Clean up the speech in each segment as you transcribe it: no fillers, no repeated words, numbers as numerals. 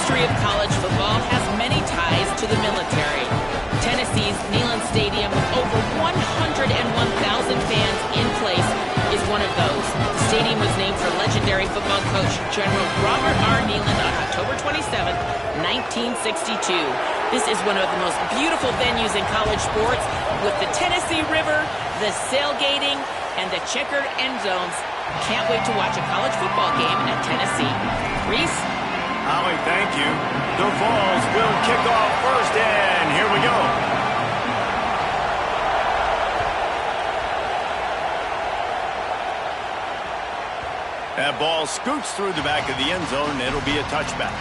history of college football has many ties to the military. Tennessee's Neyland Stadium, with over 101,000 fans in place, is one of those. The stadium was named for legendary football coach General Robert R. Neyland on October 27, 1962. This is one of the most beautiful venues in college sports, with the Tennessee River, the sailgating, and the checkered end zones. Can't wait to watch a college football game at Tennessee. Reese? Holly, thank you. The Vols will kick off first, and here we go. That ball scoots through the back of the end zone, and it'll be a touchback.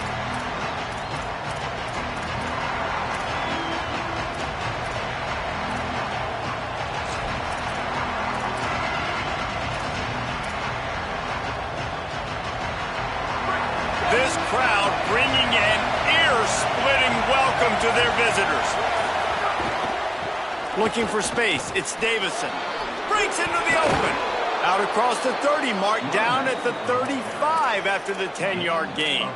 This crowd bringing an ear-splitting welcome to their visitors. Looking for space, it's Davison. Breaks into the open. Out across the 30 mark, down at the 35 after the 10-yard gain.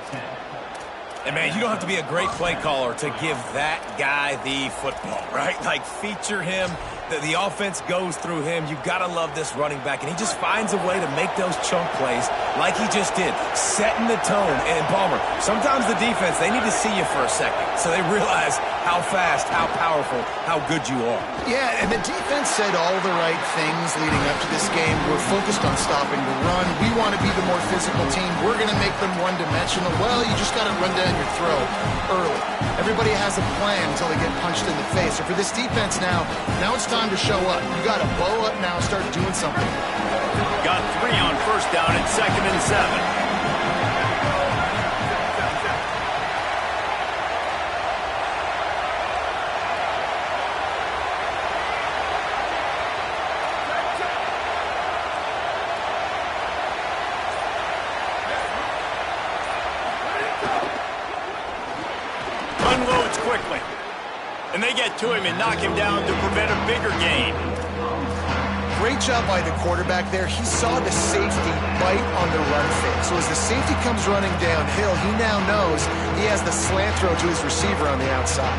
And, man, you don't have to be a great play caller to give that guy the football, right? Like, feature him. The offense goes through him. You've got to love this running back. And he just finds a way to make those chunk plays like he just did, setting the tone. And, Palmer, sometimes the defense, they need to see you for a second so they realize how fast, how powerful, how good you are. Yeah, and the defense said all the right things leading up to this game. We're focused on stopping the run. We want to be the more physical team. We're going to make them one-dimensional. Well, you just got to run down your throat early. Everybody has a plan until they get punched in the face. So for this defense now it's time to show up. You got to blow up now and start doing something. Got 3 on first down and 2nd and 7. Unloads quickly. And they get to him and knock him down to prevent a bigger gain. Great job by the quarterback there. He saw the safety bite on the run fake. So as the safety comes running downhill, he now knows he has the slant throw to his receiver on the outside.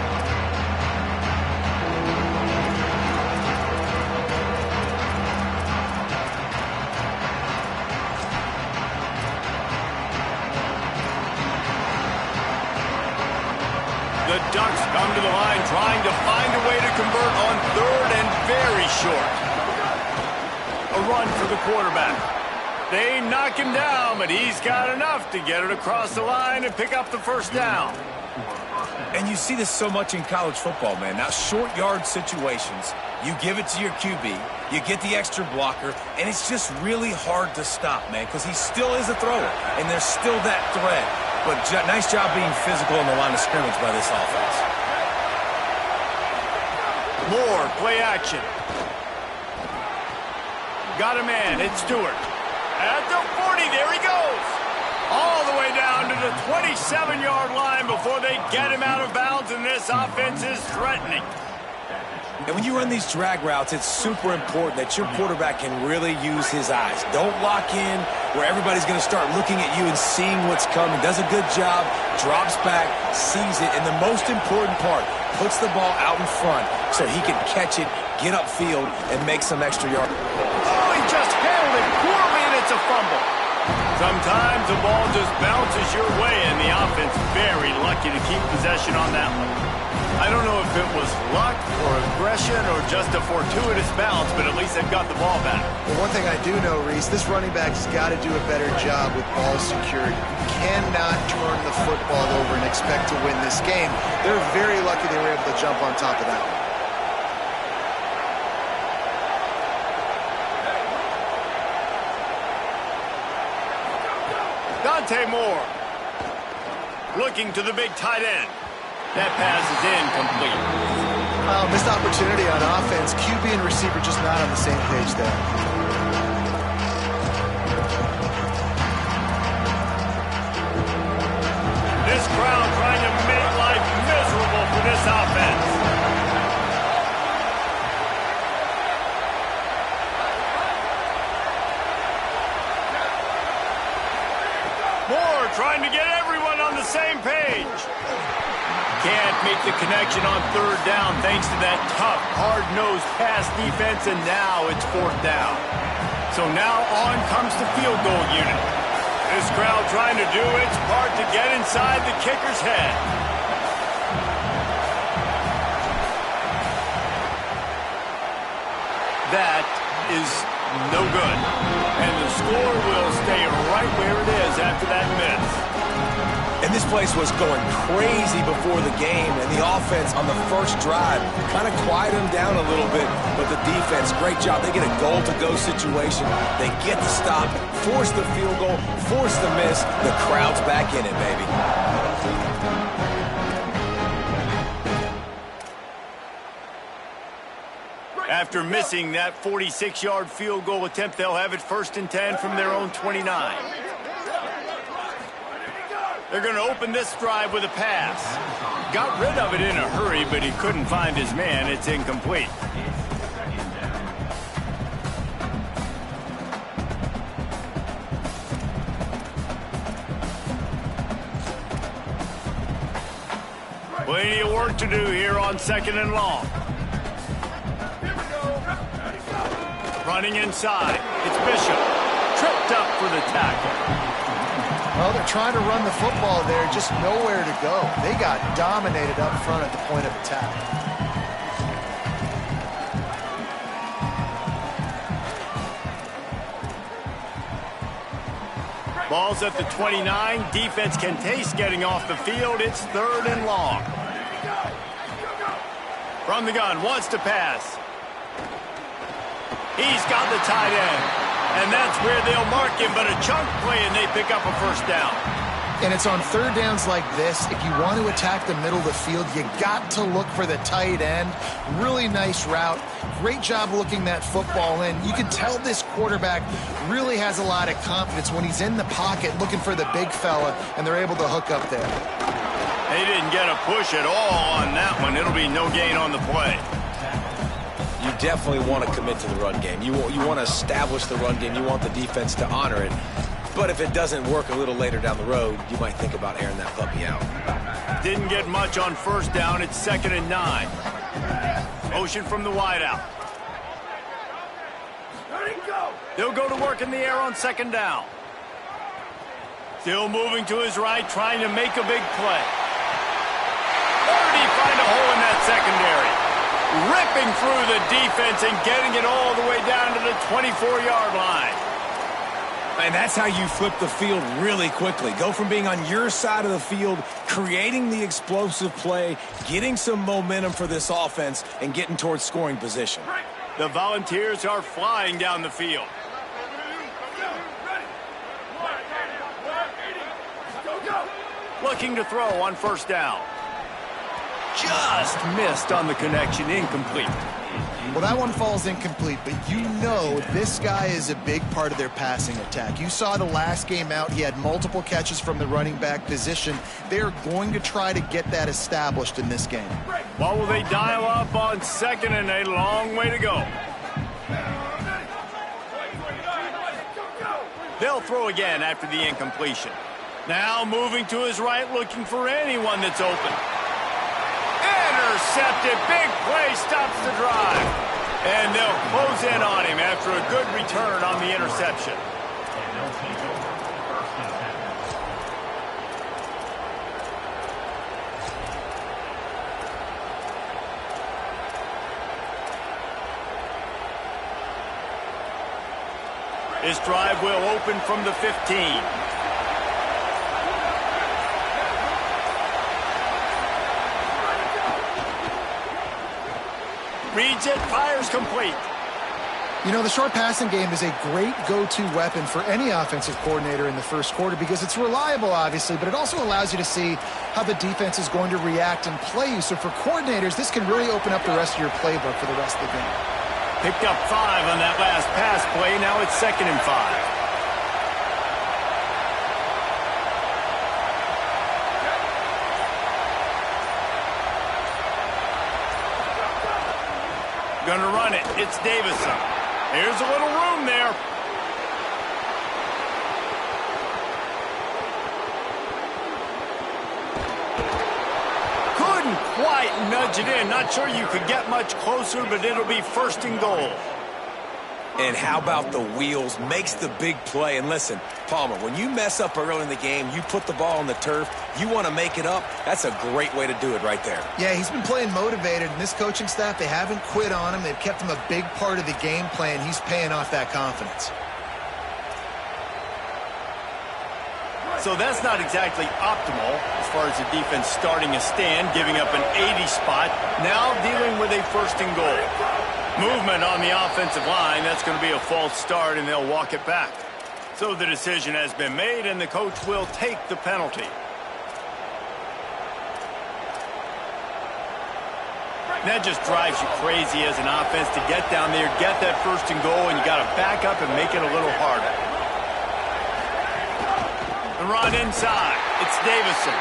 The Ducks come to the line trying to find a way to convert on 3rd and very short. A run for the quarterback. They knock him down, but he's got enough to get it across the line and pick up the first down. And you see this so much in college football, man. Now, short yard situations, you give it to your QB, you get the extra blocker, and it's just really hard to stop, man, because he still is a thrower, and there's still that threat. But nice job being physical in the line of scrimmage by this offense. More play action. Got a man. It's Stewart. At the 40, there he goes. All the way down to the 27-yard line before they get him out of bounds, and this offense is threatening. And when you run these drag routes, it's super important that your quarterback can really use his eyes. Don't lock in where everybody's going to start looking at you and seeing what's coming. Does a good job, drops back, sees it, and the most important part, puts the ball out in front so he can catch it, get upfield, and make some extra yards. Oh, he just handled it poorly, and it's a fumble. Sometimes the ball just bounces your way, and the offense very lucky to keep possession on that one. I don't know if it was luck or aggression or just a fortuitous bounce, but at least they've got the ball back. Well, one thing I do know, Reese, this running back's got to do a better job with ball security. You cannot turn the football over and expect to win this game. They're very lucky they were able to jump on top of that one. Dante Moore looking to the big tight end. That pass is incomplete. Missed opportunity on offense. QB and receiver just not on the same page there. This crowd trying to make life miserable for this offense. Moore trying to get everyone on the the same page. Can't make the connection on third down thanks to that tough, hard-nosed pass defense, and now it's fourth down. So now on comes the field goal unit. This crowd trying to do its part to get inside the kicker's head. That is no good. And the score will stay right where it is after that miss. And this place was going crazy before the game, and the offense on the first drive kind of quieted them down a little bit, but the defense, great job. They get a goal-to-go situation. They get the stop, force the field goal, force the miss. The crowd's back in it, baby. After missing that 46-yard field goal attempt, they'll have it 1st and 10 from their own 29. They're going to open this drive with a pass. Got rid of it in a hurry, but he couldn't find his man. It's incomplete. Plenty of work to do here on 2nd and long. Running inside. It's Bishop. Tripped up for the tackle. Well, they're trying to run the football there, just nowhere to go. They got dominated up front at the point of attack. Ball's at the 29. Defense can taste getting off the field. It's 3rd and long. From the gun, wants to pass. He's got the tight end. And that's where they'll mark him, but a chunk play, and they pick up a 1st down. And it's on 3rd downs like this. If you want to attack the middle of the field, you got to look for the tight end. Really nice route. Great job looking that football in. You can tell this quarterback really has a lot of confidence when he's in the pocket looking for the big fella, and they're able to hook up there. They didn't get a push at all on that one. It'll be no gain on the play. You definitely want to commit to the run game. You want to establish the run game. You want the defense to honor it. But if it doesn't work a little later down the road, you might think about airing that puppy out. Didn't get much on 1st down. It's 2nd and 9. Motion from the wideout. They'll go to work in the air on 2nd down. Still moving to his right, trying to make a big play. Or did he find a hole in that secondary? Ripping through the defense and getting it all the way down to the 24-yard line. And that's how you flip the field really quickly. Go from being on your side of the field, creating the explosive play, getting some momentum for this offense, and getting towards scoring position. The Volunteers are flying down the field. Looking to throw on 1st down. Just missed on the connection, incomplete. Well, that one falls incomplete, but you know this guy is a big part of their passing attack. You saw the last game out, he had multiple catches from the running back position. They're going to try to get that established in this game. What will they dial up on 2nd and a long way to go? They'll throw again after the incompletion. Now moving to his right, looking for anyone that's open. Intercepted. Big play stops the drive. And they'll close in on him after a good return on the interception. This drive will open from the 15. Reads it, fires complete. You know, the short passing game is a great go-to weapon for any offensive coordinator in the first quarter because it's reliable, obviously, but it also allows you to see how the defense is going to react and play you. So for coordinators, this can really open up the rest of your playbook for the rest of the game. Picked up 5 on that last pass play. Now it's 2nd and 5. Gonna run it. It's Davison. Here's a little room there. Couldn't quite nudge it in. Not sure you could get much closer, but it'll be first and goal. And how about the wheels? Makes the big play. And listen, Palmer, when you mess up early in the game, you put the ball on the turf, you want to make it up, that's a great way to do it right there. Yeah, he's been playing motivated, and this coaching staff, they haven't quit on him. They've kept him a big part of the game plan. He's paying off that confidence. So that's not exactly optimal as far as the defense starting a stand, giving up an 80 spot, now dealing with a first and goal. Movement on the offensive line, that's going to be a false start, and they'll walk it back. So the decision has been made, and the coach will take the penalty. That just drives you crazy as an offense to get down there, get that first and goal, and you got to back up and make it a little harder. The run inside. It's Davison.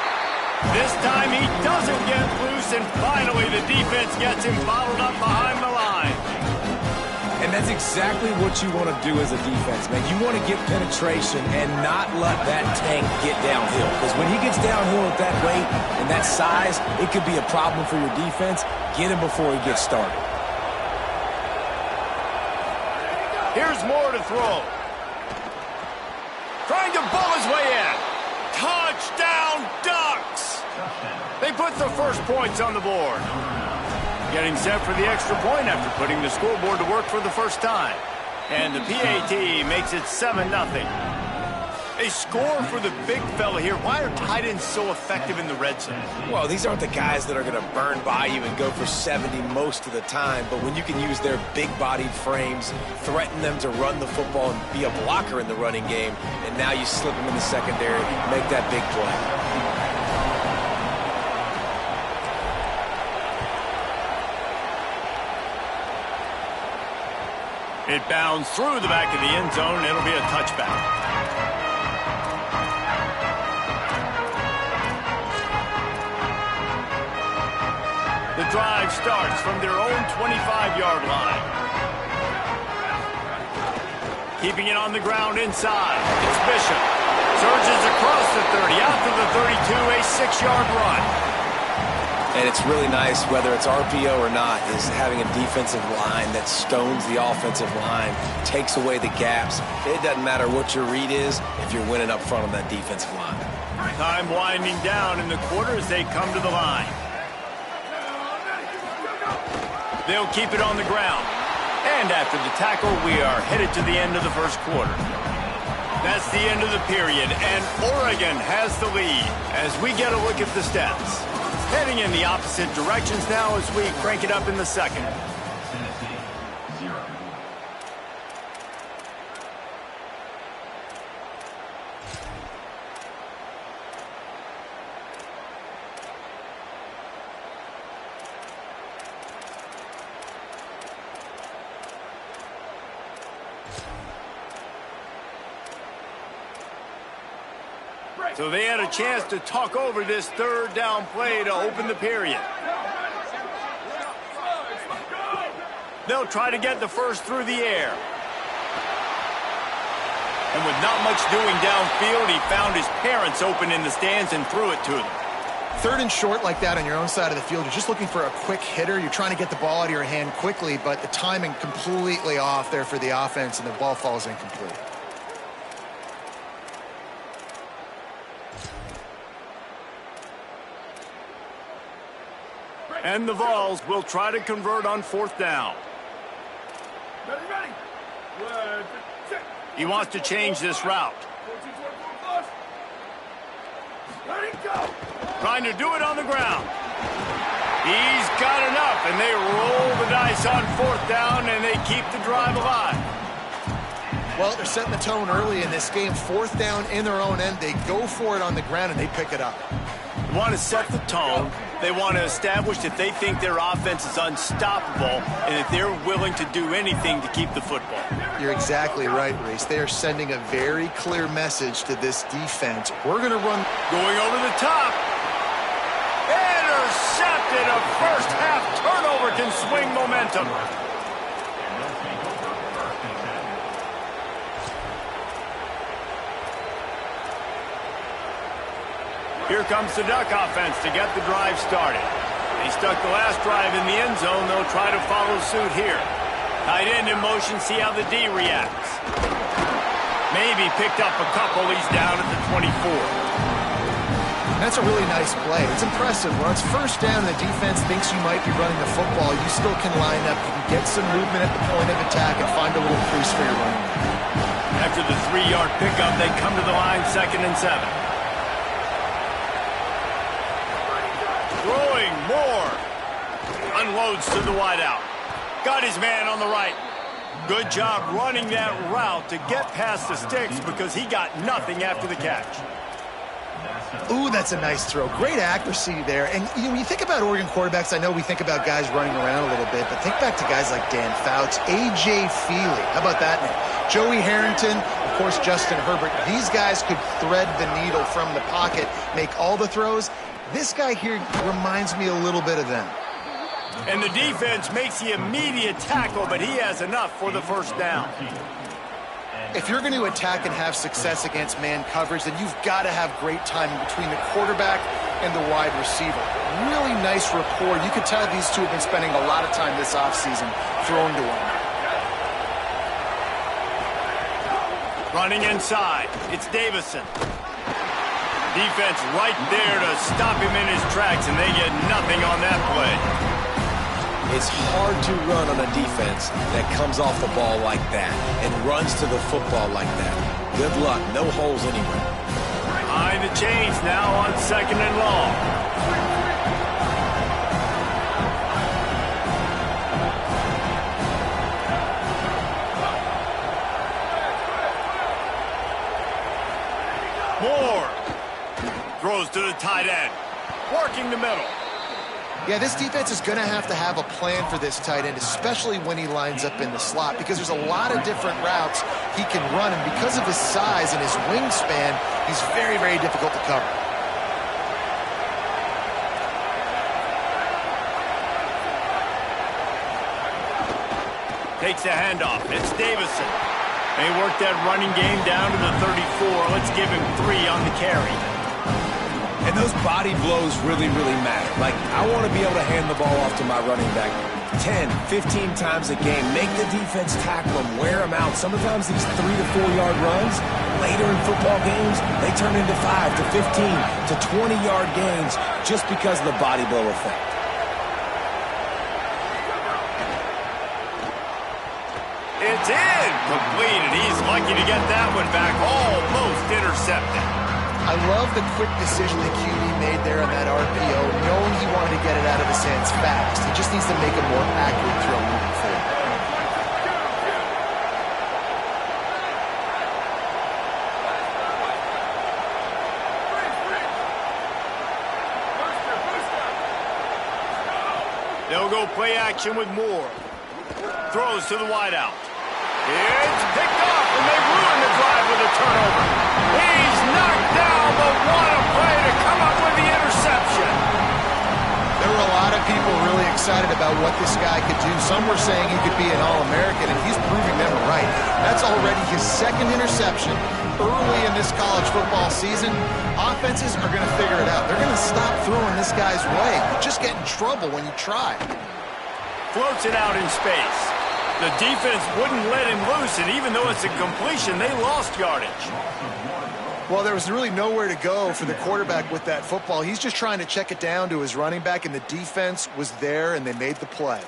This time he doesn't get loose, and finally the defense gets him bottled up behind the line. And that's exactly what you want to do as a defense, man. You want to get penetration and not let that tank get downhill. Because when he gets downhill at that weight and that size, it could be a problem for your defense. Get him before he gets started. Here's Moore to throw. Trying to bull his way in. Touchdown, Ducks! They put the first points on the board. Getting set for the extra point after putting the scoreboard to work for the first time. And the PAT makes it 7-0. A score for the big fella here. Why are tight ends so effective in the red zone? Well, these aren't the guys that are going to burn by you and go for 70 most of the time, but when you can use their big-bodied frames, threaten them to run the football and be a blocker in the running game, and now you slip them in the secondary, make that big play. It bounds through the back of the end zone, and it'll be a touchback. The drive starts from their own 25-yard line. Keeping it on the ground inside. It's Bishop. Surges across the 30, out to the 32, a 6-yard run. And it's really nice, whether it's RPO or not, is having a defensive line that stones the offensive line, takes away the gaps. It doesn't matter what your read is if you're winning up front on that defensive line. Time winding down in the quarter as they come to the line. They'll keep it on the ground. And after the tackle, we are headed to the end of the first quarter. That's the end of the period, and Oregon has the lead as we get a look at the stats. Heading in the opposite directions now as we crank it up in the second. So they had a chance to talk over this third down play to open the period. They'll try to get the first through the air. And with not much doing downfield, he found his parents open in the stands and threw it to them. Third and short like that on your own side of the field, you're just looking for a quick hitter. You're trying to get the ball out of your hand quickly, but the timing completely off there for the offense, and the ball falls incomplete. And the Vols will try to convert on fourth down. He wants to change this route. Trying to do it on the ground. He's got enough, and they roll the dice on fourth down, and they keep the drive alive. Well, they're setting the tone early in this game. Fourth down in their own end. They go for it on the ground, and they pick it up. They want to set the tone. They want to establish that they think their offense is unstoppable and that they're willing to do anything to keep the football. You're exactly right, Reese. They are sending a very clear message to this defense. We're going to run. Going over the top. Intercepted. A first half turnover can swing momentum. Here comes the Duck offense to get the drive started. They stuck the last drive in the end zone. They'll try to follow suit here. Tight end in motion, see how the D reacts. Maybe picked up a couple. He's down at the 24. That's a really nice play. It's impressive. When it's first down and the defense thinks you might be running the football, you still can line up. You can get some movement at the point of attack and find a little crease for your running back. After the 3-yard pickup, they come to the line 2nd and 7. Throwing more. Unloads to the wideout. Got his man on the right. Good job running that route to get past the sticks because he got nothing after the catch. Ooh, that's a nice throw. Great accuracy there. And when you think about Oregon quarterbacks, I know we think about guys running around a little bit, but think back to guys like Dan Fouts, A.J. Feely. How about that name? Joey Harrington, of course, Justin Herbert. These guys could thread the needle from the pocket, make all the throws. This guy here reminds me a little bit of them. And the defense makes the immediate tackle, but he has enough for the first down. If you're going to attack and have success against man coverage, then you've got to have great timing between the quarterback and the wide receiver. Really nice rapport. You could tell these two have been spending a lot of time this offseason throwing to one. Running inside, it's Davison. Defense right there to stop him in his tracks, and they get nothing on that play. It's hard to run on a defense that comes off the ball like that and runs to the football like that. Good luck. No holes anywhere. Behind the chains now on 2nd and long. Moore throws to the tight end. Working the middle. Yeah, this defense is going to have a plan for this tight end, especially when he lines up in the slot, because there's a lot of different routes he can run, and because of his size and his wingspan, he's very, very difficult to cover. Takes a handoff. It's Davison. They work that running game down to the 34. Let's give him 3 on the carry. And those body blows really, really matter. Like, I want to be able to hand the ball off to my running back 10, 15 times a game. Make the defense tackle him, wear him out. Sometimes these 3 to 4 yard runs, later in football games, they turn into 5 to 15 to 20-yard gains just because of the body blow effect. It's in! Complete, and he's lucky to get that one back. Almost intercepted. I love the quick decision that QB made there on that RPO, knowing he wanted to get it out of his hands fast. He just needs to make a more accurate throw moving forward. They'll go play action with Moore. Throws to the wideout. It's picked off, and they ruin the drive with a turnover. He's knocked down, but what a play to come up with the interception. There were a lot of people really excited about what this guy could do. Some were saying he could be an All-American, and he's proving them right. That's already his 2nd interception early in this college football season. Offenses are going to figure it out. They're going to stop throwing this guy's way. You just get in trouble when you try. Floats it out in space. The defense wouldn't let him loose, and even though it's a completion, they lost yardage. Well, there was really nowhere to go for the quarterback with that football. He's just trying to check it down to his running back, and the defense was there, and they made the play.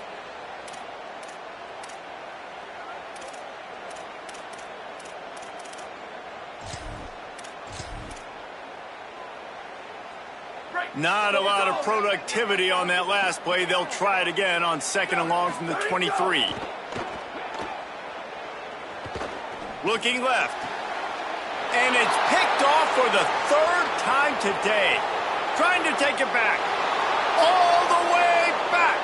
Not a lot of productivity on that last play. They'll try it again on 2nd and long from the 23. Looking left. And it's picked off for the 3rd time today. Trying to take it back. All the way back.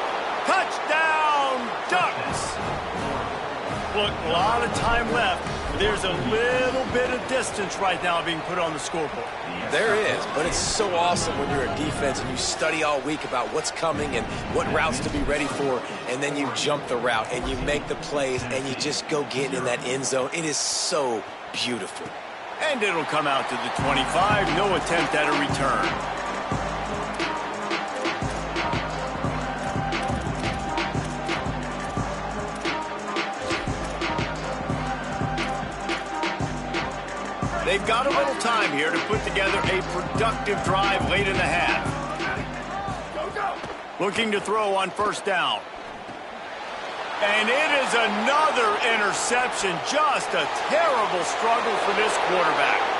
Touchdown, Ducks. Look, a lot of time left. There's a little bit of distance right now being put on the scoreboard. There is, but it's so awesome when you're a defense and you study all week about what's coming and what routes to be ready for, and then you jump the route and you make the plays and you just go get in that end zone. It is so beautiful. And it'll come out to the 25. No attempt at a return. They've got a little time here to put together a productive drive late in the half. Looking to throw on first down. And it is another interception. Just a terrible struggle for this quarterback.